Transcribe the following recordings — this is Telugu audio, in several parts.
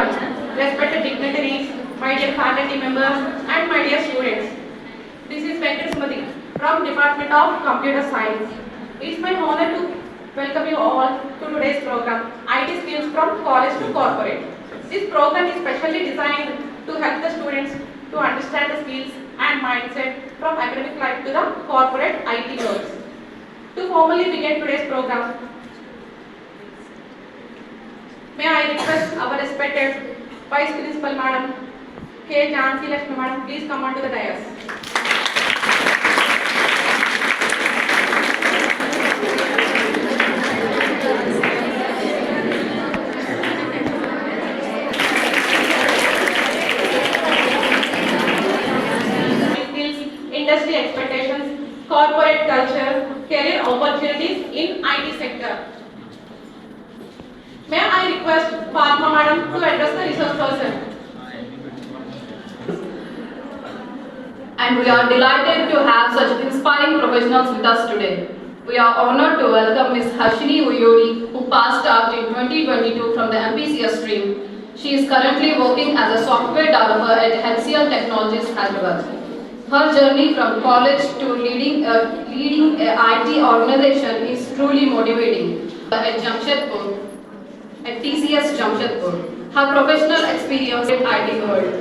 much, respected dignitaries, my dear faculty members, and my dear students. This is Venkat Sumati from Department of Computer Science. It's my honor to welcome you all to today's program, IT Skills from College to Corporate. This program is specially designed to help the students to understand the skills and mindset from academic life to the corporate IT world. To formally begin today's program, may I request our respected Vice Principal Madam K. Jhansi Lakshmi Madam, please come on to the dais. Industry expectations, corporate culture, career opportunities in IT sector. May I request Padma Madam to address the resource person. And we are delighted to have such inspiring professionals with us today. We are honored to welcome Ms. Harshini Uyodi, who passed out in 2022 from the MPCS stream. She is currently working as a software developer at HCL Technologies, Hyderabad. Her journey from college to leading a IT organization is truly motivating. At Jamshedpur, at TCS Jamshedpur, her professional experience in IT world.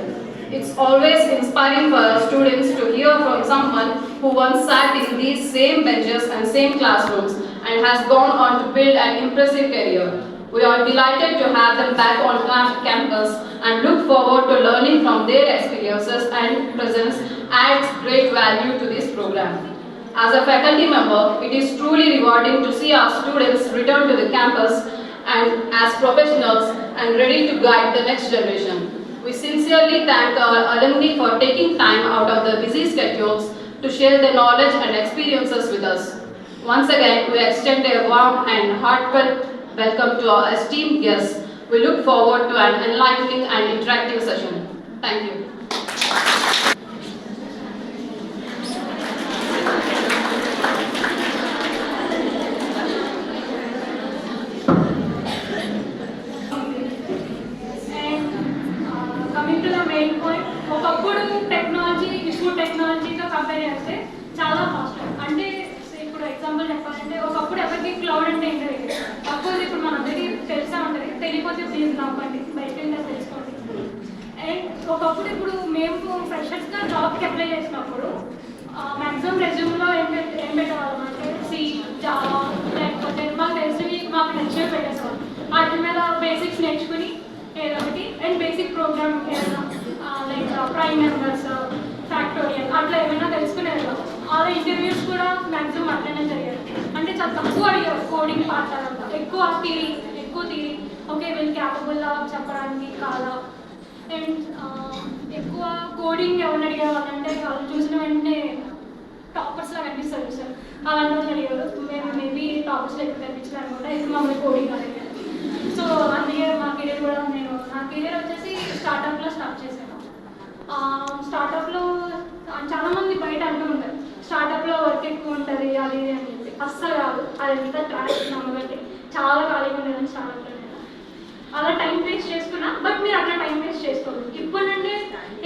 It's always inspiring for our students to hear from someone who once sat in these same benches and same classrooms and has gone on to build an impressive career. We are delighted to have them back on campus and look forward to learning from their experiences and presence adds great value to this program. As a faculty member, it is truly rewarding to see our students return to the campus and as professionals and ready to guide the next generation. We sincerely thank our alumni for taking time out of their busy schedules to share their knowledge and experiences with us. Once again, we extend a warm and heartfelt welcome to our esteemed guests. We look forward to an enlightening and interactive session. Thank you. Coming to the main point, ఒకప్పుడు టెక్నాలజీ ఇప్పుడు టెక్నాలజీతో కంపేర్ చేస్తే చాలా ఫాస్ట్. అంటే ఇప్పుడు ఎగ్జాంపుల్ చెప్పాలంటే ఒకప్పుడు ఎవరికి క్లౌడ్ అంటే ఏంటో తెలియదు. అప్పుడు ఇప్పుడు మనందరికీ తెలిసే ఉంటుంది. తెలియకపోతే ప్లీజ్ నవ్వండి, బయటకు వెళ్ళి తెలుసుకోండి. అండ్ ఒకప్పుడు ఇప్పుడు మేము ఫ్రెషర్స్గా జాబ్కి అప్లై చేసినప్పుడు మ్యాక్సిమం రెజ్యూమ్లో ఏం పెట్టేవాళ్ళం అంటే సి, జావా, లేకపోతే మాకు తెలిసినవి మాకు నచ్చినవి పెట్టేసేవాళ్ళం. వాటి మీద బేసిక్స్ నేర్చుకుని ఏదో ఒకటి అండ్ బేసిక్ ప్రోగ్రామ్ ఏదైనా లైక్ ప్రైమ్ నెంబర్స్, ఫ్యాక్టోరియల్ అట్లా ఏమైనా తెలుసుకునేది. అలా ఇంటర్వ్యూస్ కూడా మ్యాక్సిమం అట్లనే జరిగాయి. అంటే చాలా తక్కువ అడిగారు కోడింగ్ పార్ట్ అదంతా. ఎక్కువ థియరీ ఓకే వీళ్ళు క్యాపబుల్లా చెప్పడానికి కాదా. అండ్ ఎక్కువ కోడింగ్ ఎవరిని అడిగేవాళ్ళు అంటే వాళ్ళు చూసిన వెంటనే టాపర్స్లా కనిపిస్తారు సార్. అలాంటి వాళ్ళు అడిగారు. మేము మేబీ టాపర్స్లో ఎక్కువ కనిపించడానికి కూడా ఇది మమ్మల్ని కోడింగ్ అడిగారు. సో అందుకే మా కెరీర్ కూడా నా కెరీర్ వచ్చేసి స్టార్టప్లో స్టార్ట్ చేశాను. స్టార్టప్లో చాలామంది బయట అంటూ ఉంటారు స్టార్టప్లో వర్క్ ఎక్కువ ఉంటుంది అది అని చెప్పి. అస్సలు కాదు, అది ఎంత ట్రాక్ నమ్మకండి. చాలా ఖాళీగా ఉండేదని స్టార్టప్లో అలా టైం వేస్ట్ చేసుకున్నా. బట్ మీరు అట్లా టైం వేస్ట్ చేసుకోండి. ఇప్పుడంటే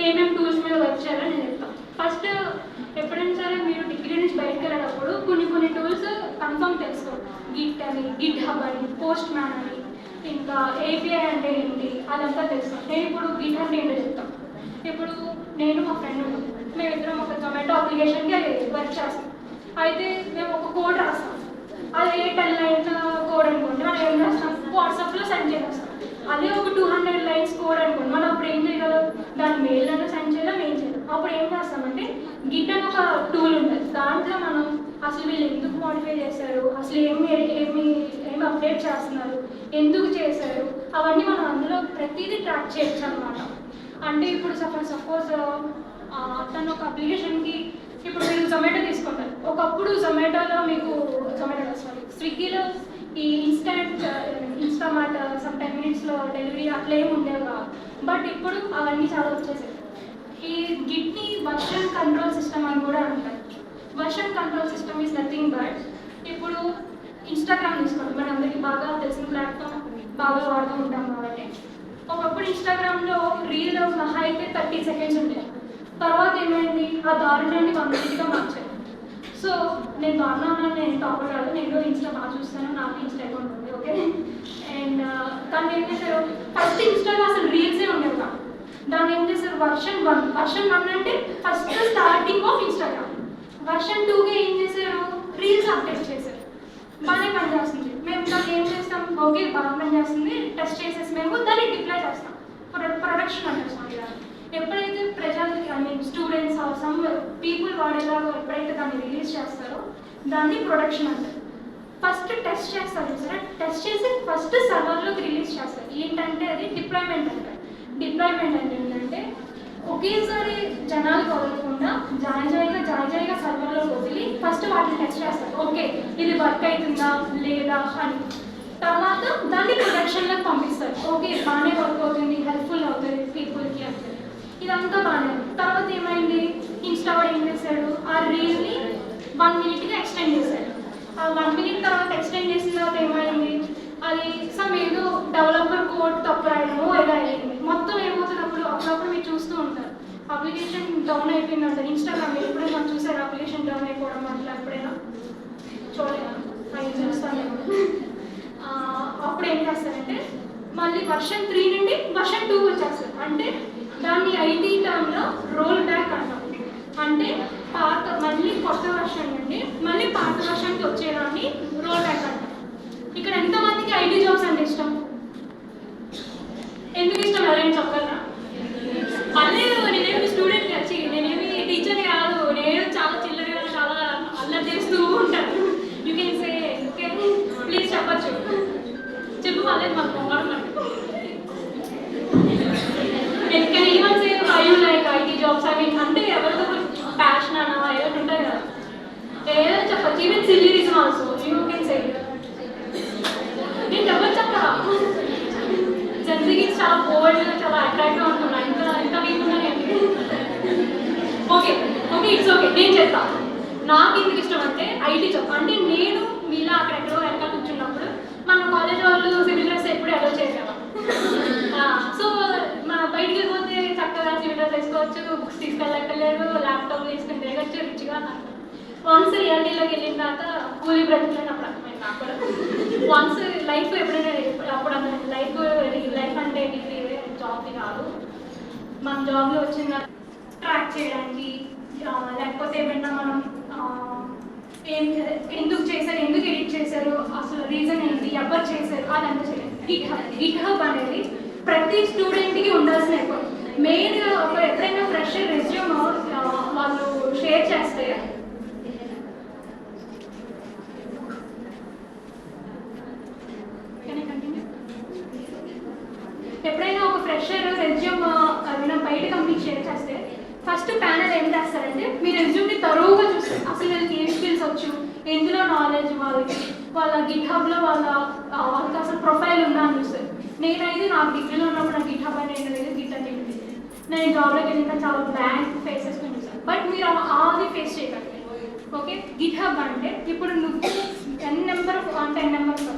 ఏమేమి టూల్స్ మీద వర్క్ చేయాలని నేను చెప్తాను. ఫస్ట్ ఎప్పుడైనా సరే మీరు డిగ్రీ నుంచి బయటకు వెళ్ళేటప్పుడు కొన్ని టూల్స్ కన్ఫర్మ్ తెలుసుకోండి. గిట్ అని, గిట్ హబ్ అని, పోస్ట్ మ్యాన్ అని, ఇంకా ఏపీఐ అంటే ఏంటి అదంతా తెలుసుకోండి. నేను ఇప్పుడు గిట్ అంటే ఏంటో చెప్తాను. ఇప్పుడు నేను మా ఫ్రెండ్ మేమిద్దరం ఒక జొమాటో అప్లికేషన్కి వర్క్ చేస్తాం. అయితే మేము ఒక కోడ్ రాస్తాం. అది 10 లైన్స్ కోడ్ అనుకోండి. మనం ఏం రాస్తాం, వాట్సాప్లో సెండ్ చేస్తాం. అదే ఒక 200 లైన్స్ కోడ్ అనుకోండి. మనం అప్పుడు ఏం చేయగలం, దాని మెయిల్ అయినా సెండ్ చేయలేం, ఏం చేయలేం. అప్పుడు ఏం చేస్తామంటే గిట్ అని ఒక టూల్ ఉంటుంది. దాంట్లో మనం అసలు వీళ్ళు ఎందుకు మోడిఫై చేశారు, అసలు ఏమి అప్డేట్ చేస్తున్నారు, ఎందుకు చేశారు, అవన్నీ మనం అందులో ప్రతిదీ ట్రాక్ చేయొచ్చు అనమాట. అంటే ఇప్పుడు సపోజ్ తను ఒక అప్లికేషన్కి ఇప్పుడు మీరు జొమాటో తీసుకుంటారు. ఒకప్పుడు జొమాటోలో మీకు స్విగ్గీలో ఈ ఇన్స్టామార్ట్ సమ్ 10 మినిట్స్లో డెలివరీ అట్లా ఏమి ఉండేవి కాదు. బట్ ఇప్పుడు అవన్నీ చాలా వచ్చేసాయి. ఈ గిట్ని వర్షన్ కంట్రోల్ సిస్టమ్ అని కూడా అంటారు. Version control system is nothing but ఇప్పుడు ఇన్స్టాగ్రామ్ తీసుకోండి. మన అందరికీ బాగా తెలిసిన ప్లాట్ఫామ్, బాగా వాడుతూ ఉంటాం కాబట్టి ఒకప్పుడు ఇన్స్టాగ్రామ్లో రీల్ మహా అయితే 30 సెకండ్స్ ఉంటాయి. తర్వాత ఏమైంది, ఆ దారుణాన్ని కంప్లీట్గా మార్చారు. సో నేను దారుణాన్ని నేను టాపర్ కాదు, నేను ఇన్స్టా బాగా చూస్తాను, నాకు ఇన్స్టా అకౌంట్ ఉంది. ఓకే, అండ్ దాన్ని ఏం చేశారు, ఫస్ట్ ఇన్స్టాలో అసలు రీల్సే ఉండేవి కాదు. దాన్ని ఏం చేశారు, వర్షన్ 1 అంటే first starting of Instagram. Version 2గా ఏం చేశారు, రీల్స్ అప్డేట్ చేశారు. బాగానే పనిచేస్తుంది. మేము దాన్ని ఏం చేస్తాం, ఓకే బాగా పనిచేస్తుంది, టెస్ట్ చేసేసి మేము దాన్ని డిప్లాయ్ చేస్తాం. ప్రొడక్షన్ అంటారు. ఎప్పుడైతే ప్రజలకి I mean students or some people వాడేలాగా ఎప్పుడైతే దాన్ని రిలీజ్ చేస్తారో దాన్ని ప్రొడక్షన్ అంటారు. ఫస్ట్ టెస్ట్ చేస్తారు సరే, టెస్ట్ చేసి ఫస్ట్ సర్వర్లోకి రిలీజ్ చేస్తారు. ఏంటంటే అది డిప్లాయ్మెంట్ అంటారు. డిప్లాయ్మెంట్ అంటే ఏంటంటే ఒకేసారి జనాలకు వదలకుండా జాయిగా సర్వర్లో వదిలి ఫస్ట్ వాటిని టెస్ట్ చేస్తారు. ఓకే ఇది వర్క్ అవుతుందా లేదా అని. తర్వాత దాన్ని ప్రొడక్షన్లోకి పంపిస్తారు. ఓకే బాగానే వర్క్ అవుతుంది, హెల్ప్ఫుల్ అవుతుంది పీపుల్కి అంటే ఇదంతా బాగానే. తర్వాత ఏమైంది, ఇన్స్టా వాడు ఏం చేశాడు, ఆ రీల్ని 1 మినిట్గా ఎక్స్టెండ్ చేశాడు. ఆ 1 మినిట్ తర్వాత ఎక్స్టెండ్ చేసిన తర్వాత ఏమైంది, అది సమ్ ఏదో డెవలపర్ కోడ్ తప్పు రాయడము ఏదో అయ్యింది. మొత్తం ఏమవుతుంది, అప్పుడప్పుడు మీరు చూస్తూ ఉంటారు అప్లికేషన్ డౌన్ అయిపోయింది అంటారు. ఇన్స్టాగ్రామ్ ఎప్పుడైనా చూసారు అప్లికేషన్ డౌన్ అయిపోవడం అట్లా ఎప్పుడైనా చూడలేదా, అది చూస్తాను. అప్పుడు ఏం చేస్తారంటే మళ్ళీ వర్షన్ 3 నుండి వర్షన్ 2 వచ్చేస్తారు. అంటే దాన్ని ఐటీ టర్మ్లో రోల్ బ్యాక్ అంటాం. అంటే పాత మళ్ళీ కొత్త వర్షన్ నుండి మళ్ళీ పాత వర్షన్కి వచ్చేదాన్ని రోల్ బ్యాక్ అంటాం. ఇక్కడ ఎంతమందికి ఐటీ జాబ్స్ అంటే ఇష్టం, ఎందుకు ఇష్టం ఎవరైనా చెప్పగలరా? పర్లేదు, నేనేమి స్టూడెంట్ వచ్చి నేనేమి టీచర్ కాదు, నేను చాలా చిల్లరగా చాలా అల్లరి చేస్తూ ఉంటాను. You can say okay please చెప్పచ్చు, చెప్పు పర్లేదు మాకు పొంగడం అంటే. Can anyone say why you like IT jobs? I mean, అంటే ఎవరితో ప్యాషన్ అన్నా ఏదో ఉంటాయి కదా, ఏదో చెప్పచ్చు. Even silly reason also you can say. నేను చెప్పచ్చు చెప్తారా, జనరల్గా చాలా బోల్డ్ చాలా అట్రాక్టివ్ అనుకున్నా, ఇంకా వీకున్నా ఓకే ఇట్స్ ఓకే నేను చెప్తాను. నాకు ఎందుకు ఇష్టం అంటే ఐటీ జాబ్ అంటే నేను మీలా అక్కడెక్కడో వెనకాల కూర్చున్నప్పుడు మన కాలేజ్ వాళ్ళు సివిల్ డ్రెస్ ఎప్పుడు అలో చేసేవాళ్ళం. సో మన బయటికి వెళ్ళిపోతే చక్కగా సివిల్ డ్రెస్ వేసుకోవచ్చు, బుక్స్ తీసుకెళ్ళక్కర్లేదు, ల్యాప్టాప్ తీసుకుని తిరగచ్చు రిచ్గా. వన్స్ రియాలిటీలోకి వెళ్ళిన తర్వాత కూలీ బ్రతుకులని అప్పుడు అర్థమైంది నాకు కూడా. వన్స్ లైఫ్ ఎప్పుడైనా అప్పుడు లైఫ్ అంటే జాబ్ది కాదు. మన జాబ్లో వచ్చిన ట్రాక్ చేయడానికి లేకపోతే ఏమైనా మనం ఎందుకు చేశారు, ఎందుకు ఎడిట్ చేశారు, అసలు రీజన్ ఏంటి, ఎవరు చేశారు, అదంతా చేయాలి. గిట్హబ్ అనేది ప్రతి స్టూడెంట్కి ఉండాల్సిన ఎఫర్ట్. మెయిన్గా ఎప్పుడైనా ఫ్రెషర్ రెజ్యూమ్ వాళ్ళు షేర్ చేస్తే ఎప్పుడైనా ఒక ఫ్రెషర్ రెజ్యూమ్ ఏమైనా బయట కంపెనీ షేర్ చేస్తే ఫస్ట్ ప్యానల్ ఏం చేస్తారంటే మీ రెజ్యూమ్ని తరువుగా చూస్తారు. అసలు వీళ్ళకి ఏ స్కిల్స్ వచ్చు, ఎందులో నాలెడ్జ్, వాళ్ళ గిట్హబ్లో వాళ్ళకి అసలు ప్రొఫైల్ ఉందా అని చూస్తారు. నేనైతే నాకు డిగ్రీలో ఉన్నప్పుడు నాకు గిట్హబ్ అనేది లేదు, గిట్ అంటే నేను జాబ్లోకి వెళ్ళిన చాలా బ్లాంక్ ఫేసెస్ చూసాను. బట్ మీరు అది ఫేస్ చేయకండి. ఓకే గిట్హబ్ అంటే ఇప్పుడు నువ్వు 10 నెంబర్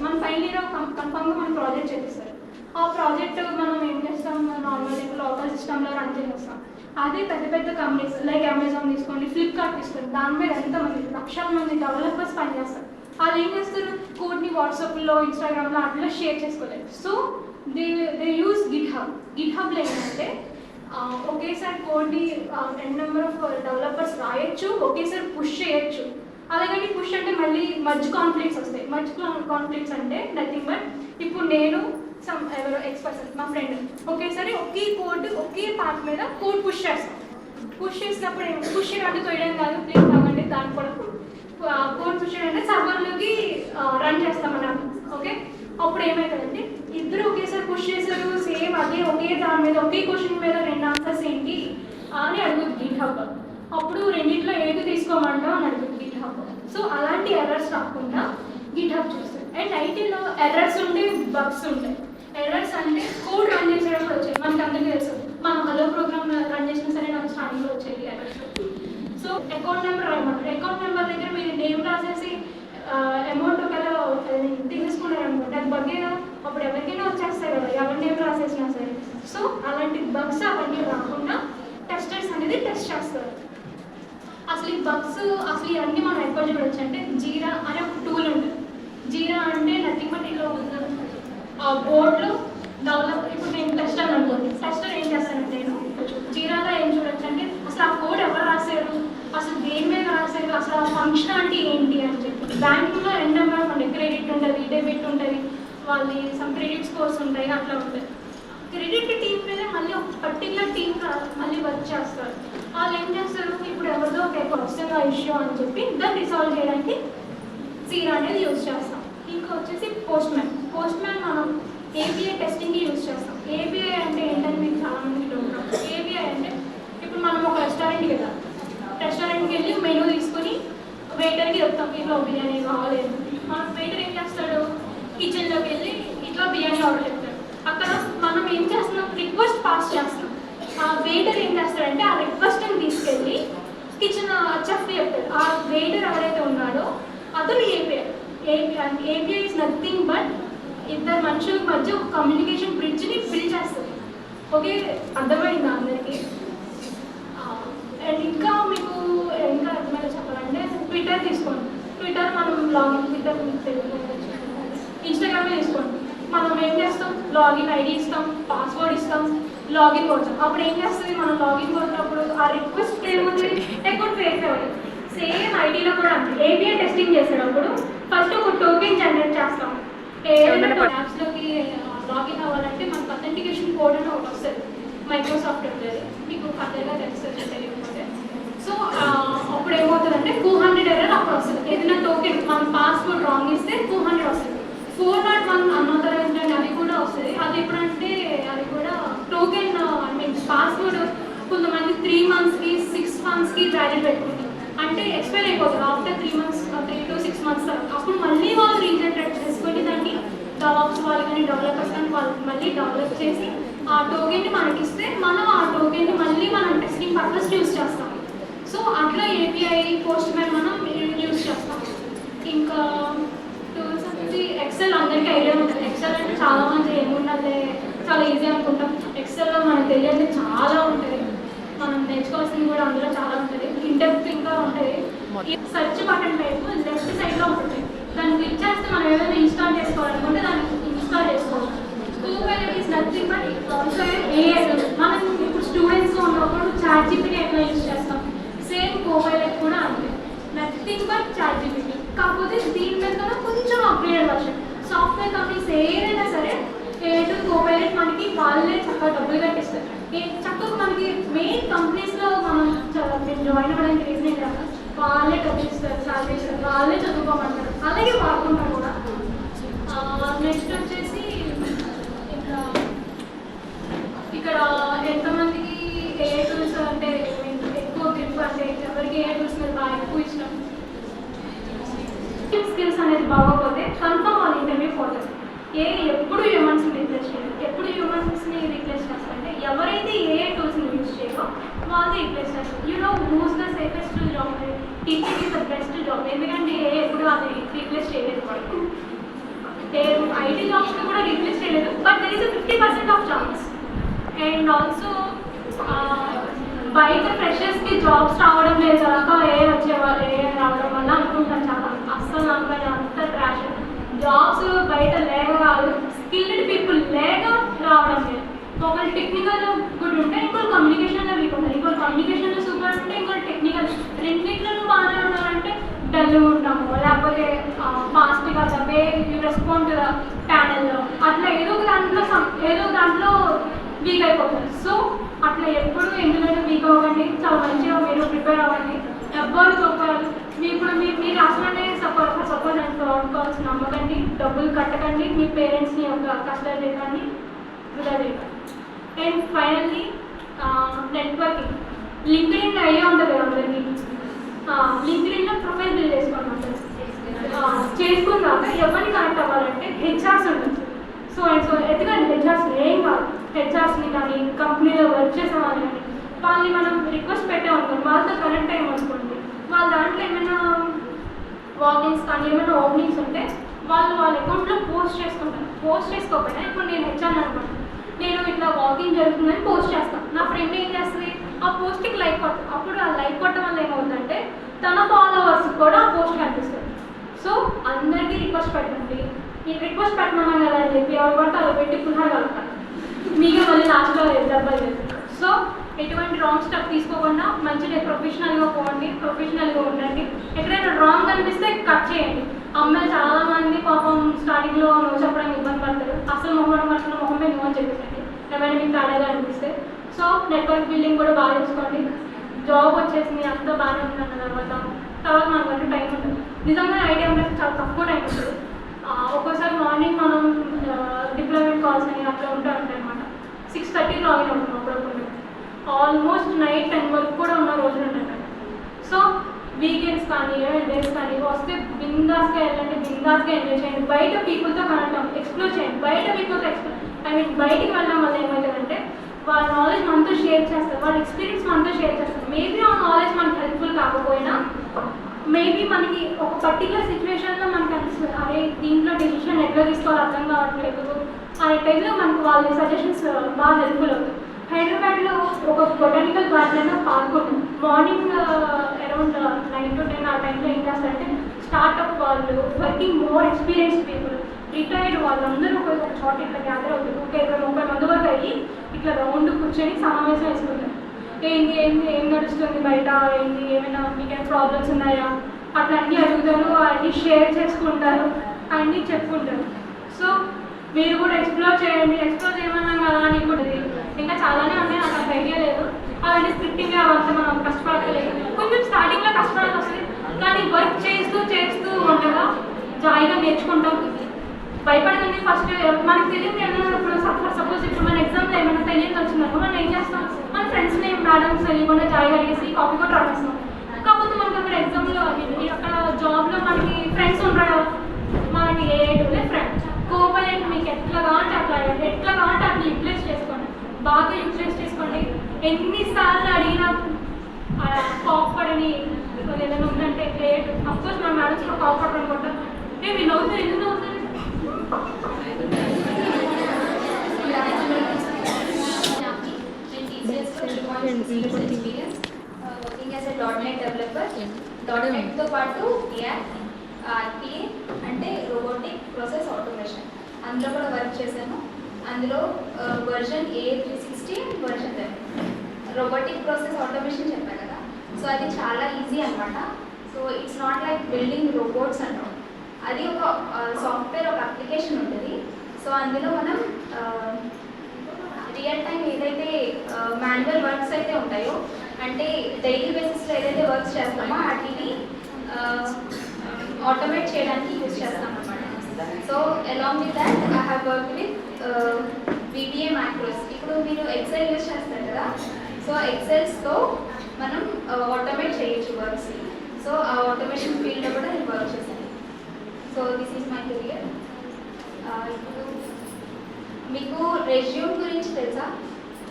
మన ఫైనల్ ఇయర్ కన్ఫర్మ్గా మనం ప్రాజెక్ట్ చేపిస్తారు. ఆ ప్రాజెక్ట్ మనం ఏం చేస్తాం, నార్మల్ లోకల్ సిస్టంలో రన్ చేస్తాం. అదే పెద్ద కంపెనీస్ లైక్ అమెజాన్ తీసుకోండి, ఫ్లిప్కార్ట్ తీసుకోండి, దాని మీద ఎంతమంది లక్షల మంది డెవలపర్స్ పనిచేస్తారు. వాళ్ళు ఏం చేస్తారు, కోడ్ని వాట్సాప్లో ఇన్స్టాగ్రామ్లో అట్లా షేర్ చేసుకోలేదు. సో దే యూజ్ గిట్హబ్లో ఏంటంటే ఒకేసారి కోడ్ని 10 నెంబర్ ఆఫ్ డెవలపర్స్ రాయొచ్చు, ఒకేసారి పుష్ చేయొచ్చు. అలాగని పుష్ అంటే మళ్ళీ మర్జ్ కాన్ఫ్లిక్ట్స్ వస్తాయి. మర్జ్ కాన్ఫ్లిక్ట్స్ అంటే నథింగ్ బట్ ఇప్పుడు నేను ఎవరో ఎక్స్పర్సన్ మా ఫ్రెండ్ ఒకేసారి ఒకే కోడ్ ఒకే పార్ట్ మీద కోడ్ పుష్ చేస్తాం. పుష్ చేసినప్పుడు పుష్ అంటే తోయడం కాదు, ప్లీజ్ కావండి, దాని కూడా కోడ్ పుష్ అంటే సర్వర్లోకి రన్ చేస్తామన్నాను. ఓకే అప్పుడు ఏమవుతుందంటే ఇద్దరు ఒకేసారి పుష్ చేశారు, సేమ్ అదే ఒకే దాని మీద ఒకే క్వశ్చన్ మీద 2 ఆన్సర్స్ ఏంటి అని అడుగుతుంది గిట్హబ్. అప్పుడు రెండింటిలో ఏది తీసుకోమంటావు అని అడుగుతుంది గిట్హబ్. సో అలాంటి ఎర్రర్స్ రాకుండా గిట్హబ్ చూస్తుంది. అండ్ ఐటీలో ఎర్రర్స్ ఉంటాయి, బగ్స్ ఉంటాయి. ఎర్రర్స్ అంటే కోడ్ రన్ చేసేటప్పుడు వచ్చాయి, మనకి అందరికీ తెలుసు. మనం హలో ప్రోగ్రామ్ రన్ చేసినా సరే నాకు స్టార్టింగ్లో వచ్చేది ఎర్రర్స్. సో అకౌంట్ నెంబర్ రాయమంటారు. అకౌంట్ నెంబర్ దగ్గర మీరు నేమ్ రాసేసి అమౌంట్ ఒకవేళ తీసేసుకున్నారు అనుకోండి, అది బగ్గే కదా, అప్పుడు ఎవరికైనా వచ్చేస్తాయి కదా, ఎవరి నేమ్ రాసేసినా సరే. బగ్స్ అసలు ఇవన్నీ మనం ఎక్కడ చూడొచ్చు అంటే జీరా అనే ఒక టూల్ ఉంటుంది. జీరా అంటే నథింగ్ బట్ ఇట్లా బోర్డ్లో డెవలప్. ఇప్పుడు నేను టెస్టర్ అనుకోండి, టెస్టర్ ఏం చేస్తానంటే నేను జీరాలో ఏం చూడొచ్చు అంటే అసలు ఆ కోడ్ ఎవరు రాశారు, అసలు దేని మీద రాశారు, అసలు ఆ ఫంక్షనాలిటీ ఏంటి అని చెప్పి. బ్యాంకింగ్లో ఎన్ నెంబర్ ఆఫ్ క్రెడిట్ ఉంటుంది, డెబిట్ ఉంటుంది, వాళ్ళ సమ్ క్రెడిట్ స్కోర్స్ ఉంటాయి, అట్లా ఉంటాయి. క్రెడిట్ టీమ్ మీద మళ్ళీ ఒక పర్టికులర్ టీమ్ మళ్ళీ వర్క్ చేస్తారు. వాళ్ళు ఏం చేస్తారు, ఇప్పుడు ఎవరిదో ఒక క్వశ్చన్ ఇష్యూ అని చెప్పి దాన్ని రిసాల్వ్ చేయడానికి జీరా అనేది యూజ్ చేస్తాం. ఇంకా వచ్చేసి పోస్ట్ మ్యాన్ మనం ఏబిఐ టెస్టింగ్కి యూజ్ చేస్తాం. ఏబిఐ అంటే ఏంటని మీకు చాలా మందికి ఉంటాం. ఏబిఐ అంటే ఇప్పుడు మనం ఒక రెస్టారెంట్కి వెళ్ళాం, రెస్టారెంట్కి వెళ్ళి మెనూ తీసుకుని వెయిటర్కి చెప్తాం ఇట్లా బిర్యానీ కావాలి. మన వెయిటర్ ఏం చేస్తాడు, కిచెన్లోకి వెళ్ళి ఇట్లా బిర్యానీ ఆర్డర్ చెప్తాడు. అక్కడ మనం ఏం చేస్తున్నాం, రిక్వెస్ట్ పాస్ చేస్తున్నాం. ఆ వెయిటర్ ఏం చేస్తాడంటే ఆ రిక్వెస్ట్ని తీసుకెళ్ళి కిచెన్ చెఫ్కి చెప్తాడు. ఆ వెయిటర్ ఎవరైతే ఉన్నాడో అతను ఏబిఐ. ఏబిఐ ఇస్ నథింగ్ బట్ ఇద్దరు మనుషుల మధ్య ఒక కమ్యూనికేషన్ బ్రిడ్జ్ని బిల్డ్ చేస్తుంది. ఓకే, అర్థమైందా అందరికీ? అండ్ ఇంకా మీకు ఇంకా అర్థమైనా చెప్పాలంటే ట్విట్టర్ తీసుకోండి. ట్విట్టర్ మనం లాగిన్, ట్విట్టర్ ఇన్స్టాగ్రామే తీసుకోండి. మనం ఏం చేస్తాం, లాగిన్ ఐడి ఇస్తాం, పాస్వర్డ్ ఇస్తాం, లాగిన్ కొడతాం. అప్పుడు ఏం చేస్తుంది, మనం లాగిన్ కొట్టినప్పుడు ఆ రిక్వెస్ట్ ఏముంది, అకౌంట్ వెరిఫై అవ్వాలి. సేమ్ ఐడిలో కూడా అంతే. ఏబిఐ టెస్టింగ్ చేసేటప్పుడు ఫస్ట్ ఒక టోకెన్ జనరేట్ చేస్తాం. ఏదైనా యాప్స్లోకి లాగిన్ అవ్వాలంటే మనకు అథెంటికేషన్ కోడ్ అని ఒకటి వస్తుంది, మైక్రోసాఫ్ట్ ఉంటుంది, మీకు ఫర్దర్గా తెలుస్తుంది తెలియకపోతే. సో అప్పుడు ఏమవుతుందంటే 200 ఎర్రర్ అప్పుడు వస్తుంది. ఏదైనా టోకెన్ మనం పాస్వర్డ్ రాంగ్ ఇస్తే 200 వస్తుంది. 401 అన్ఆథరైజ్డ్ అది కూడా వస్తుంది. అది ఎప్పుడంటే అది కూడా టోకెన్ మీన్స్ పాస్వర్డ్ కొంతమంది 3 monthsకి 6 monthsకి వ్యాలిడ్ పెట్టుకుంటారు. అంటే ఎక్స్పైర్ అయిపోతుంది ఆఫ్టర్ 3 months 3 to 6 months తర్వాత. అప్పుడు మళ్ళీ వాళ్ళు రీజనరేట్ చేసుకొని దాన్ని డెవలప్స్ వాళ్ళు కానీ డెవలపర్స్ కానీ వాళ్ళు మళ్ళీ డెవలప్ చేసి ఆ టోకెన్ని మనకి ఇస్తే మనం ఆ టోకెన్ని మళ్ళీ మనం టెస్టింగ్ పర్పస్ యూజ్ చేస్తాం. సో అట్లా ఏపీఐ పోస్ట్ మ్యాన్ మనం యూజ్ చేస్తాం. ఇంకా టూల్స్ వచ్చి ఎక్సెల్ అందరికీ ఐడియా ఉంటుంది. ఎక్సెల్ అంటే చాలా మంది ఏముండాలి, చాలా ఈజీ అనుకుంటాం. ఎక్సెల్లో మనకు తెలియదు చాలా ఉంటుంది, మనం నేర్చుకోవాల్సింది కూడా అందులో చాలా ఉంటుంది, ఇండెప్త్ ఇంకా ఉంటుంది. సర్చ్ బటన్ వైపు లెఫ్ట్ సైడ్లో ఉంటుంది, దాన్ని క్లిక్ చేస్తే మనం ఏదైనా ఇన్స్టాల్ చేసుకోవాలనుకుంటే దాన్ని ఇన్స్టాల్ చేసుకోవచ్చు. Copilot is nothing but also AI. మనం ఇప్పుడు స్టూడెంట్స్గా ఉన్నప్పుడు ChatGPT ఎట్లా యూజ్ చేస్తాం, సేమ్ Copilot కూడా అంతే, నథింగ్ బట్ ChatGPT. కాకపోతే దీని మీద కొంచెం అప్గ్రేడెడ్ వర్షన్. సాఫ్ట్వేర్ కంపెనీస్ ఏదైనా సరే Copilot మనకి వాళ్ళే చక్కగా డబ్బులు కట్టిస్తారు. చక్కగా మనకి మెయిన్ కంపెనీస్లో మనం జాయిన్ అవ్వడానికి రీజన్ ఏంటంటే వాళ్ళే డబ్బులు ఇస్తారు, సాలరీ ఇస్తారు, వాళ్ళే చదువుకోమంటారు, అలాగే వాడుకుంటారు కూడా. నెక్స్ట్ వచ్చేసి ఇక్కడ ఎంతమందికి ఏ టూల్స్ అంటే ఎక్కువ గ్రిప్ అంటే ఎవరికి ఏ టూల్స్ మీద బాగా ఎక్కువ ఇష్టం. స్కిల్స్ అనేది బాగోకపోతే కన్ఫర్మ్ వాళ్ళ ఇంటర్వ్యూ పోతుంది. ఎప్పుడు హ్యూమన్స్ని రీప్లేస్ చేయరు. ఎప్పుడు హ్యూమన్స్ని రీప్లేస్ చేస్తారంటే ఎవరైతే ఏ టూల్స్ని యూజ్ చేయరో వాళ్ళని రీప్లేస్ చేస్తారు. You know who's the safest job, teaching is the best job. ఎందుకంటే ఎప్పుడు అది రీప్లేస్ చేయలేదు వాళ్ళు. ఐటీ జాబ్స్ని కూడా రీప్లేస్ చేయలేదు, but there is 50% of chance. And also బయట ఫ్రెషర్స్కి జాబ్స్ రావడం లేదు కనుక ఏ రావడం వల్ల అనుకుంటాను చాలా అస్సలు నమ్మకం అంత ట్రాష్. జాబ్స్ బయట లేక కాదు, స్కిల్డ్ పీపుల్ లేక రావడం లేదు. ఒకళ్ళు టెక్నికల్ గుడ్ ఉంటే ఇంకోటి కమ్యూనికేషన్లో వీక్ ఉంటుంది, ఇంకోటి కమ్యూనికేషన్లో సూపర్ ఉంటే ఇంకోటి టెక్నికల్. రెండింటిలో బాగానే ఉన్నారంటే డల్ ఉంటాము, లేకపోతే ఫాస్ట్గా వే యూ రెస్పాండ్ ప్యానల్లో అట్లా ఏదో దాంట్లో వీక్ అయిపోతుంది. సో అట్లా ఎప్పుడు ఎందుకంటే వీక్ అవ్వకండి, చాలా మంచిగా మీరు ప్రిపేర్ అవ్వండి. ఎవ్వరు గొప్పలు ఇప్పుడు మీరు రాసినట్టే సపోజ్ అండ్ ఫ్రాడ్ కాల్స్ నమ్మకండి, డబ్బులు కట్టకండి, మీ పేరెంట్స్ని ఒక కష్టాలు చేయకండి, వృధా చేయకండి. And finally networking. LinkedIn idea ఉంటుంది కదా అందరికీ. లింక్డ్ఇన్లో ప్రొఫైల్ బిల్డ్ చేసుకోండి ఉంటుంది. చేసుకున్నాక ఎవరిని కనెక్ట్ అవ్వాలంటే హెచ్ఆర్స్ ఉంటుంది. సో ఎందుకంటే హెచ్ఆర్స్ ఏం కాదు, హెచ్ఆర్స్ని కానీ కంపెనీలో వర్క్ చేసే వాళ్ళు కానీ వాళ్ళని మనం రిక్వెస్ట్ పెట్టామనుకోండి, వాళ్ళతో కనెక్ట్ అయ్యామనుకోండి, వాళ్ళ దాంట్లో ఏమైనా వాకిన్స్ కానీ ఏమైనా ఓపెనింగ్స్ ఉంటే వాళ్ళ అకౌంట్లో పోస్ట్ చేసుకుంటారు. పోస్ట్ చేసుకోకపోయినా ఇప్పుడు నేను హెచ్ఆర్ అనుకోండి, నేను ఇట్లా వాకింగ్ జరుగుతుందని పోస్ట్ చేస్తాను. నా ఫ్రెండ్ ఏం చేస్తుంది, ఆ పోస్ట్కి లైక్ కొట్టదు. అప్పుడు ఆ లైక్ కొట్టడం వల్ల ఏమవుతుందంటే తన ఫాలోవర్స్ కూడా పోస్ట్ కనిపిస్తుంది. సో అందరికీ రిక్వెస్ట్ పెట్టండి. ఈ రిక్వెస్ట్ పెట్టమన్నాం కదా అని చెప్పి ఎవరు పడితే అలా పెట్టి పునః కలుగుతారు, మీకు మళ్ళీ లాస్ట్లో దెబ్బలు చేస్తారు. సో ఎటువంటి రాంగ్ స్టెప్ తీసుకోకుండా మంచిగా ప్రొఫెషనల్గా పోండి, ప్రొఫెషనల్గా ఉండండి. ఎక్కడైనా రాంగ్ అనిపిస్తే కట్ చేయండి. అమ్మాయిలు చాలా మంది పాపం స్టార్టింగ్లో నువ్వు చెప్పడానికి ఇబ్బంది పడతారు. అసలు మొహమే నువ్వు అని చెప్పేసండి ఏమైనా మీకు తేడాగా అనిపిస్తే. సో నెట్వర్క్ బిల్డింగ్ కూడా బాగా చూసుకోండి. జాబ్ వచ్చేసింది అంతా బాగానే ఉంది అన్న తర్వాత మనకంటే టైం ఉంటుంది. నిజంగా ఐడియా ఉంటే చాలా తక్కువ టైం ఉంటుంది. ఒక్కోసారి మార్నింగ్ మనం డిప్లాయ్మెంట్ కాల్స్ అని అట్లా ఉంటాయి అనమాట. 6:30 లాగిన్ అవుతుంది అప్పుడప్పుడు. ఆల్మోస్ట్ నైట్ 10 వరకు కూడా ఉన్న రోజులు ఉంటాయి. సో వీకెండ్స్ కానీ డేస్ కానీ వస్తే బిందాస్గా వెళ్ళండి, బిందాస్గా ఎంజాయ్ చేయండి. బయట పీపుల్తో కనెక్ట్ అవ్వండి, ఎక్స్ప్లోర్ చేయండి. బయట పీపుల్తో బయటికి వెళ్ళడం వల్ల ఏమవుతుందంటే వాళ్ళ నాలెడ్జ్ మనతో షేర్ చేస్తారు, వాళ్ళ ఎక్స్పీరియన్స్ మనతో షేర్ చేస్తారు. మేబీ ఆ నాలెడ్జ్ మనకు హెల్ప్ఫుల్ కాకపోయినా మేబీ మనకి ఒక పర్టికులర్ సిచ్యువేషన్లో మనకు అనిపిస్తుంది అరే దీంట్లో డెసిషన్ ఎట్లా తీసుకోవాలో అర్థం కావట్లేదు అనే టైంలో మనకు వాళ్ళ సజెషన్స్ బాగా హెల్ప్ఫుల్ అవుతాయి. హైదరాబాద్లో ఒక బొటానికల్ గార్డెన్ పార్క్ ఉంటుంది. మార్నింగ్ అరౌండ్ 9 to 10 ఆ టైంలో ఏం చేస్తారంటే స్టార్ట్అప్ వాళ్ళు, working more experience people, retired వాళ్ళందరూ ఒక చోట ఇట్లా గ్యాదర్ అవుతారు. ఒక 20-30 మంది వరకు అయ్యి ఇట్లా రౌండ్ కూర్చొని సమావేశం వేసుకుంటారు. ఏం నడుస్తుంది బయట, ఏమైనా మీకేమైనా ప్రాబ్లమ్స్ ఉన్నాయా అట్లా అన్నీ అడుగుతారు, అన్నీ షేర్ చేసుకుంటారు, అన్నీ చెప్పుకుంటారు. సో మీరు కూడా ఎక్స్ప్లోర్ చేయండి. ఎక్స్ప్లోర్ చేయమన్నాం కదా అని కూడా ఇంకా చాలానే ఉన్నాయి, నాకు అంత ఐడియా లేదు. అవన్నీ స్క్రిప్టింగ్ అవంతా మనం కష్టపడలేదు. కొంచెం స్టార్టింగ్లో కష్టపడాల్సి వస్తుంది, కానీ వర్క్ చేస్తూ ఉండగా జాయిగా నేర్చుకుంటాం. భయపడదండి. ఫస్ట్ మనకు తెలియదు ఏమైనా సపోజ్ ఇప్పుడు మన ఎగ్జామ్లో ఏమైనా తెలియదు వచ్చిందనుకో మనం ఏం చేస్తాం, మన ఫ్రెండ్స్ని మేడమ్స్ తెలియకుండా జాయిగా అడిగేసి కాపీ కూడా రాసేస్తాం. కాకపోతే మనకి అక్కడ ఎగ్జామ్లో అక్కడ జాబ్లో మనకి ఫ్రెండ్స్ ఉంటారు, మనకి ఏ ఫ్రెండ్స్ కోపరేట్ మీకు ఎట్లా కావాలంటే అట్లా యూటిలైజ్ చేసుకోండి, బాగా యూటిలైజ్ చేసుకోండి. ఎన్నిసార్లు అడిగినా కోపడని ఏదైనా ఉందంటే గ్రేట్. అఫ్కోర్స్ మన మేడమ్స్లో కోపడరు అనుకుంటాం. మీరు నవ్వుతారు, ఎందుకు నవ్వుతారు? Working as a .NET developer, .NET తో పాటు React, RPA అంటే రోబోటిక్ ప్రాసెస్ ఆటోమేషన్ అందులో కూడా వర్క్ చేశాను. అందులో version A360 version 11. Robotic process automation చెప్పాను కదా, సో అది చాలా ఈజీ అనమాట. So it's not like building robots అంటాం. అది ఒక సాఫ్ట్వేర్, ఒక అప్లికేషన్ ఉంటుంది. సో అందులో మనం రియల్ టైం ఏదైతే మాన్యువల్ వర్క్స్ అయితే ఉంటాయో, అంటే డైలీ బేసిస్లో ఏదైతే వర్క్స్ చేస్తామో వాటిని ఆటోమేట్ చేయడానికి యూజ్ చేస్తాం అన్నమాట. So along with that I have work with VBA macros. ఇప్పుడు మీరు ఎక్సెల్ యూజ్ చేస్తారు కదా, సో ఎక్సెల్స్తో మనం ఆటోమేట్ చేయొచ్చు వర్క్స్. సో ఆ ఆటోమేషన్ ఫీల్డ్లో కూడా నేను వర్క్ చేశాను. So this is my career. ఇప్పుడు మీకు రెజ్యూమ్ గురించి తెలుసా?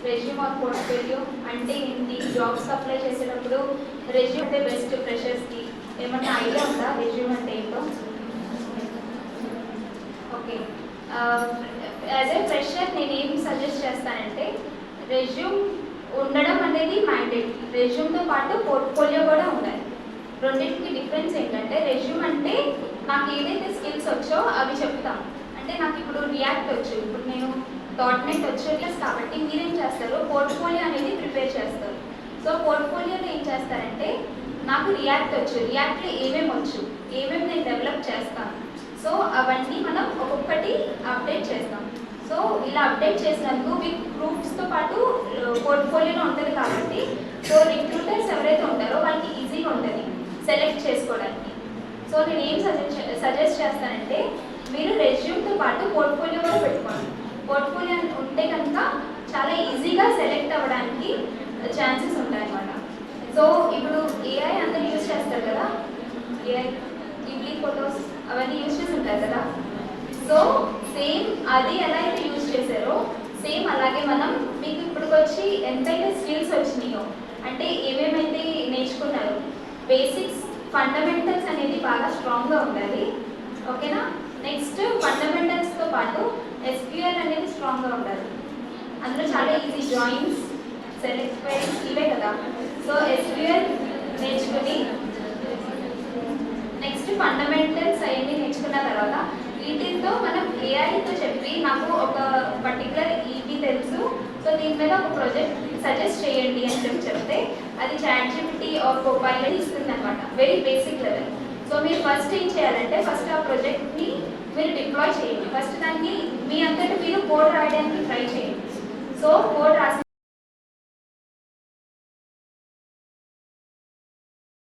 రెజ్యూమ్ ఆర్ పోర్ట్ఫోలియో అంటే ఏంటి? జాబ్స్ అప్లై చేసేటప్పుడు రెజ్యూమ్ అంటే బెస్ట్ ఫ్రెషర్స్కి ఏమన్నా ఐడియా ఉందా రెజ్యూమ్ అంటే ఏంటో? ఓకే, యాజ్ ఏ ఫ్రెషర్ నేను ఏం సజెస్ట్ చేస్తానంటే రెజ్యూమ్ ఉండడం అనేది మ్యాండేటరీ. రెజ్యూమ్తో పాటు పోర్ట్ఫోలియో కూడా ఉండాలి. రెండింటికి డిఫరెన్స్ ఏంటంటే రెజ్యూమ్ అంటే నాకు ఏదైతే స్కిల్స్ వచ్చో అవి చెప్తాం. అంటే నాకు ఇప్పుడు రియాక్ట్ వచ్చు, ఇప్పుడు నేను .NET వచ్చేట్లెస్ కాబట్టి మీరేం చేస్తారు, పోర్ట్ఫోలియో అనేది ప్రిపేర్ చేస్తారు. సో పోర్ట్ఫోలియోలో ఏం చేస్తారంటే నాకు రియాక్ట్ వచ్చు, రియాక్ట్లో ఏమేమి వచ్చు, ఏమేమి నేను డెవలప్ చేస్తాను, సో అవన్నీ మనం ఒక్కొక్కటి అప్డేట్ చేస్తాం. సో ఇలా అప్డేట్ చేసినందుకు మీకు ప్రూఫ్స్తో పాటు పోర్ట్ఫోలియోలో ఉంటుంది కాబట్టి సో రిక్రూటర్స్ ఎవరైతే ఉంటారో వాళ్ళకి ఈజీగా ఉంటుంది సెలెక్ట్ చేసుకోవడానికి. సో నేను ఏం సజెస్ట్ చేస్తానంటే మీరు రెజ్యూమ్తో పాటు పోర్ట్ఫోలియో కూడా పెట్టుకోండి. పోర్ట్ఫోలియో ఉంటే కనుక చాలా ఈజీగా సెలెక్ట్ అవ్వడానికి ఛాన్సెస్ ఉంటాయన్నమాట. సో ఇప్పుడు AI అందరూ యూజ్ చేస్తారు కదా, AI గిబ్లీ ఫొటోస్ అవన్నీ యూజ్ చేసి ఉంటారు కదా. సో సేమ్ అది ఎలా అయితే యూజ్ చేశారో సేమ్ అలాగే మనం మీకు ఇప్పటికొచ్చి ఎంతైతే స్కిల్స్ వచ్చినాయో, అంటే ఏమేమైతే నేర్చుకున్నారో బేసిక్స్ ఫండమెంటల్స్ అనేది బాగా స్ట్రాంగ్గా ఉండాలి. ఓకేనా? నెక్స్ట్ ఫండమెంటల్స్తో పాటు SQL అనేది స్ట్రాంగ్గా ఉండాలి. అందులో చాలా ఈజీ జాయిన్స్, సెలెక్ట్ ఫైల్స్ ఇవే కదా. సో SQL నేర్చుకుని ఫండమెంటల్స్ అవన్నీ నేర్చుకున్న తర్వాత వీటితో మనం ఏఐతో చెప్పి నాకు ఒక పర్టికులర్ ఈపీ తెలుసు, సో దీని మీద ఒక ప్రాజెక్ట్ సజెస్ట్ చేయండి అని చెప్తే అది ChatGPT ఆర్ Copilot ఇస్తుంది అనమాట, వెరీ బేసిక్ లెవెల్. సో మీరు ఫస్ట్ ఏం చేయాలంటే ఫస్ట్ ఆ ప్రాజెక్ట్ని మీరు డిప్లాయ్ చేయండి. ఫస్ట్ దానికి మీ అంతటి మీరు కోడ్ రాయడానికి ట్రై చేయండి. సో కోడ్ రాసి